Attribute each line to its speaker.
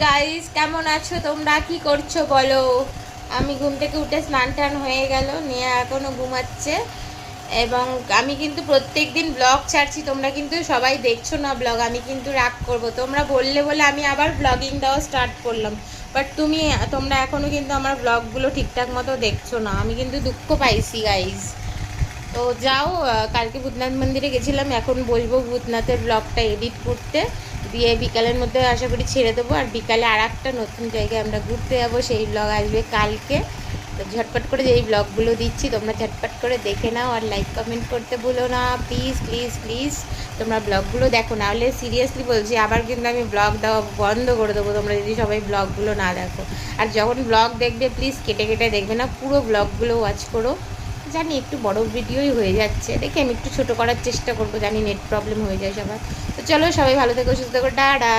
Speaker 1: Guys কেমন আছো তোমরা, কি করছো বলো? আমি ঘুম থেকে উঠে স্নান টান হয়ে গেল, নিয়ে এখনো ঘুমাচ্ছে। এবং আমি কিন্তু প্রত্যেক দিন ব্লগ ছাড়ছি, তোমরা কিন্তু সবাই দেখছো না ব্লগ। আমি কিন্তু রাগ করব, তোমরা বললে বলে আমি আবার ব্লগিং দেওয়া স্টার্ট করলাম। বাট তোমরা এখনো কিন্তু আমার ব্লগগুলো ঠিকঠাক মতো দেখছো না, আমি কিন্তু দুঃখ পাইছি গাইস। তো যাও, কালকে ভূতনাথ মন্দিরে গেছিলাম, এখন বলবো ভূতনাথের ব্লগটা এডিট করতে, দিয়ে বিকালের মধ্যে আশা করি ছেড়ে দেবো। আর বিকালে আর একটা নতুন জায়গায় আমরা ঘুরতে যাবো, সেই ব্লগ আসবে কালকে। তো ঝটপট করে যেই ব্লগগুলো দিচ্ছি তোমরা ঝটপট করে দেখে নাও, আর লাইক কমেন্ট করতে ভুলো না প্লিজ প্লিজ প্লিজ। তোমরা ব্লগগুলো দেখো, নাহলে সিরিয়াসলি বলছি আবার কিন্তু আমি ব্লগ দেওয়া বন্ধ করে দেবো, তোমরা যদি সবাই ব্লগগুলো না দেখো। আর যখন ব্লগ দেখবে প্লিজ কেটে কেটে দেখবে না, পুরো ব্লগগুলো ওয়াচ করো। জানি একটু বড় ভিডিওই হয়ে যাচ্ছে, দেখে আমি একটু ছোট করার চেষ্টা করব, জানি নেট প্রবলেম হয়ে যায় সবার। তো চলো, সবাই ভালো থেকো, সুস্থ থেকো, টাটা।